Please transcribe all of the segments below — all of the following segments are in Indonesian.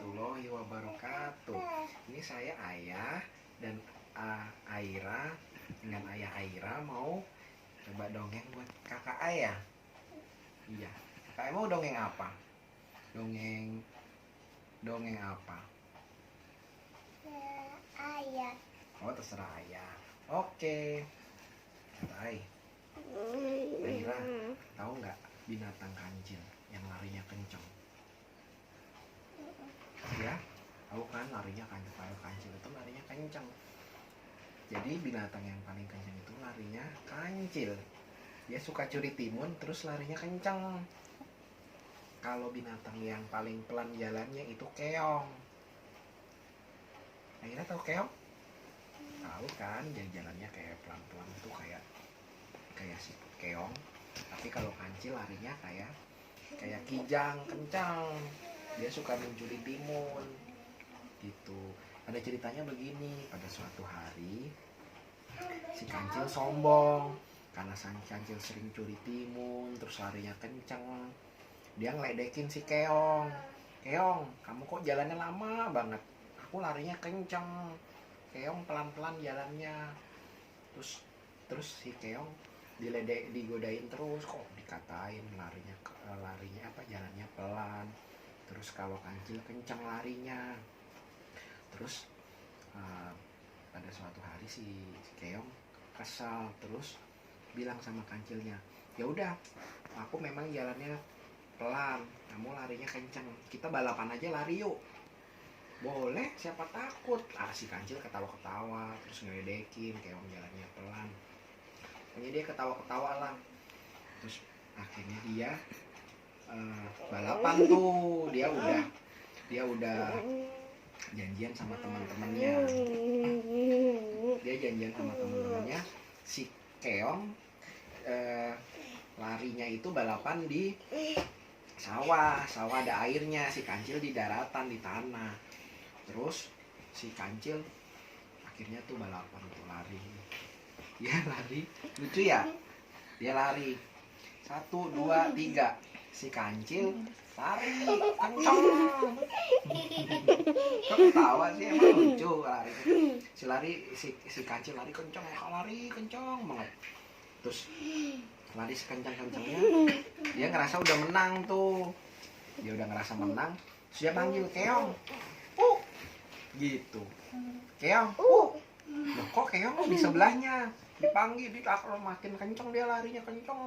warahmatullahi wabarakatuh. Ini saya Ayah dan Aira dengan Ayah Aira mau coba dongeng buat kakak Ayah. Iya, kakak Ayah mau dongeng apa? Dongeng apa? Ayah. Oh, terserah Ayah. Oke. Hai. Aira, tahu nggak binatang kancil yang larinya kencang? Ya, tahu kan larinya kencang. Kalau kancil itu larinya kencang. Jadi binatang yang paling kencang itu larinya kancil. Dia suka curi timun terus larinya kencang. Kalau binatang yang paling pelan jalannya itu keong. Akhirnya tahu keong? Tahu kan, jadi jalannya kayak pelan-pelan itu kayak si keong. Tapi kalau kancil larinya kayak kijang kencang. Dia suka mencuri timun gitu. Ada ceritanya begini, pada suatu hari si kancil sombong karena sang kancil sering curi timun terus larinya kencang. Dia ngeledekin si keong. Keong, kamu kok jalannya lama banget? Aku larinya kencang. Keong pelan-pelan jalannya. Terus si keong digodain terus, kok dikatain larinya jalannya pelan. Terus kalau kancil kencang larinya. Terus pada suatu hari si keong kesal terus bilang sama kancilnya, ya udah, aku memang jalannya pelan, kamu larinya kencang, kita balapan aja lari yuk. Boleh, siapa takut. Si kancil ketawa-ketawa terus ngeledekin keong jalannya pelan. Pokoknya dia ketawa-ketawa lah. Terus akhirnya dia balapan tuh. Dia udah janjian sama teman-temannya. Si keong larinya itu balapan di sawah ada airnya, si kancil di daratan, di tanah. Terus si kancil akhirnya tuh balapan tuh lari. Dia lari, lucu ya, dia lari 1, 2, 3, si kancil lari kencang. Kok ketawa sih, emang lucu lari. Si kancil lari kencang banget. Terus lari sekencang-kencangnya, dia ngerasa udah menang tuh. Terus dia panggil keong, gitu. Keong, loh kok keong di sebelahnya? Dipanggil, kalau makin kencang dia larinya, kencang.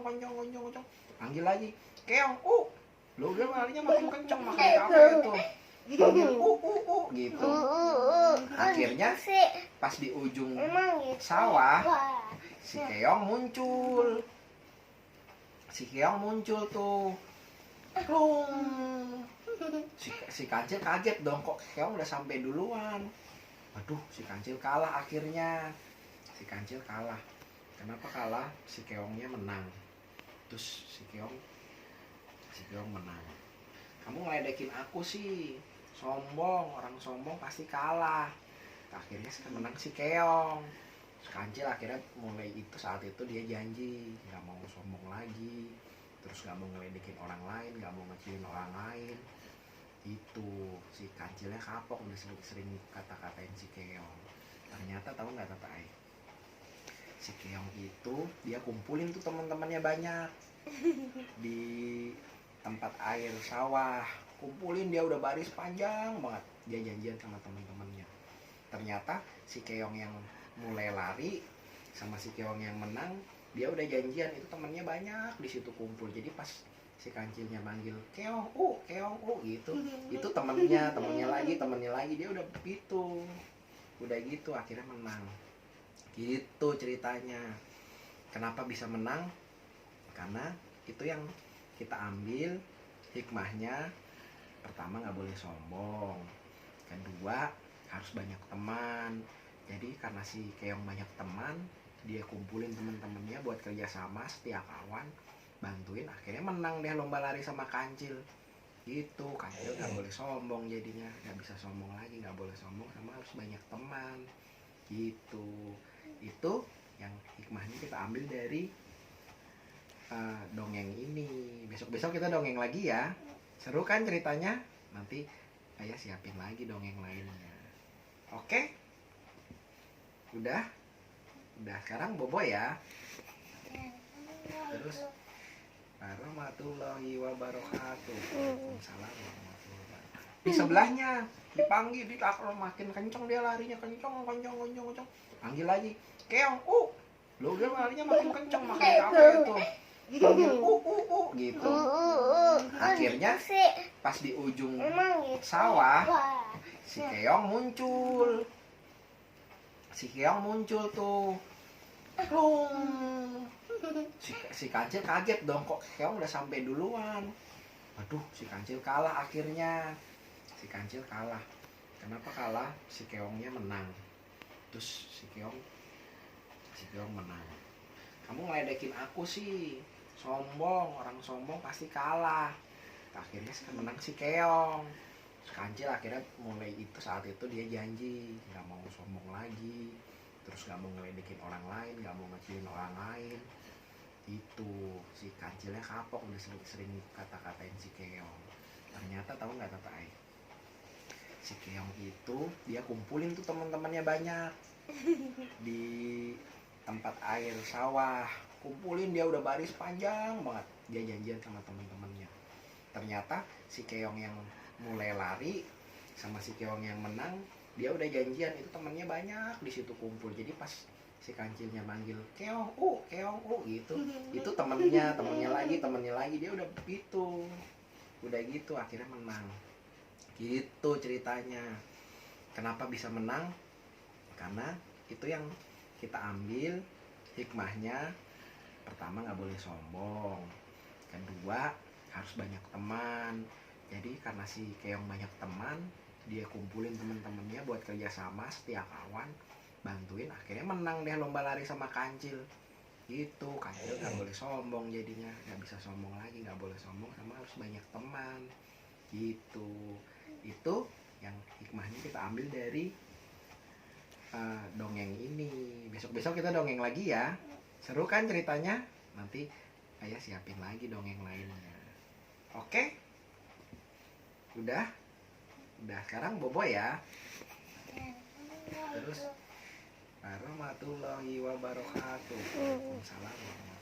Panggil lagi, keong, lo udah larinya makin kencang, makin capek tuh. Panggil, gitu. Akhirnya pas di ujung sawah, si keong muncul tuh. Si kancil kaget dong, kok keong udah sampai duluan. Aduh, si kancil kalah akhirnya. Kenapa kalah? Si keongnya menang. Terus si keong menang. Kamu ngeledekin aku sih, sombong. Orang sombong pasti kalah. Akhirnya menang si keong. Si kancil akhirnya saat itu dia janji nggak mau sombong lagi. Terus nggak mau ngeledekin orang lain, nggak mau ngecilin orang lain. Itu si kancilnya kapok, udah sering kata-katain si keong. Ternyata tahu nggak Tata Ai? Si keong itu dia kumpulin tuh teman-temannya banyak di tempat air sawah. Kumpulin, dia udah baris panjang banget. Dia janjian sama teman-temannya. Ternyata si keong yang mulai lari sama si keong yang menang, dia udah janjian, itu temannya banyak di situ kumpul. Jadi pas si kancilnya manggil keong, gitu. Itu temennya lagi, dia udah gitu akhirnya menang. Gitu ceritanya. Kenapa bisa menang? Karena itu yang kita ambil hikmahnya. Pertama, nggak boleh sombong. Kedua, harus banyak teman. Jadi karena si keong banyak teman, dia kumpulin teman-temannya buat kerjasama, setia kawan, bantuin, akhirnya menang deh lomba lari sama kancil. Gitu, kancil nggak boleh sombong jadinya, nggak bisa sombong lagi, nggak boleh sombong, sama harus banyak teman. Gitu. Itu yang hikmahnya kita ambil dari dongeng ini. Besok-besok kita dongeng lagi ya. Seru kan ceritanya? Nanti ayah siapin lagi dongeng lainnya. Oke? Udah sekarang bobo ya. Terus warahmatullahi wabarakatuh. Waalaikumsalam warahmatullahi wabarakatuh. Di sebelahnya dipanggil, makin kenceng dia larinya, kenceng. Panggil lagi, keong, lo udah larinya makin kenceng, makin capek tuh. Panggil gitu. Akhirnya pas di ujung sawah si keong muncul tuh. Si kancil kaget dong, kok keong udah sampai duluan. Aduh, si kancil kalah akhirnya. Kenapa kalah? Si keongnya menang. Terus si keong menang. Kamu ngeledekin aku sih, sombong. Orang sombong pasti kalah. Akhirnya menang si keong. Kancil akhirnya saat itu dia janji nggak mau sombong lagi, terus nggak mau ngeledekin orang lain, nggak mau ngecilin orang lain. Itu si kancilnya kapok, udah sering kata-katain si keong. Ternyata tahu nggak Tata Ai? Si keong itu dia kumpulin tuh teman-temannya banyak di tempat air sawah. Kumpulin, dia udah baris panjang banget. Dia janjian sama teman-temannya. Ternyata si keong yang mulai lari sama si keong yang menang, dia udah janjian, itu temannya banyak di situ kumpul. Jadi pas si kancilnya manggil keong gitu, itu temennya lagi dia udah gitu akhirnya menang. Gitu ceritanya. Kenapa bisa menang? Karena itu yang kita ambil hikmahnya. Pertama, nggak boleh sombong. Kedua, harus banyak teman. Jadi karena si keong banyak teman, dia kumpulin teman-temannya buat kerjasama, setia kawan, bantuin, akhirnya menang deh lomba lari sama kancil. Gitu. Kancil nggak boleh sombong, jadinya nggak bisa sombong lagi, nggak boleh sombong, sama harus banyak teman. Gitu. Itu yang hikmahnya kita ambil dari dongeng ini. Besok-besok kita dongeng lagi ya. Seru kan ceritanya? Nanti ayah siapin lagi dongeng lainnya. Oke? Udah sekarang bobo ya. Terus warahmatullahi wabarakatuh. Waalaikumsalam warahmatullahi wabarakatuh.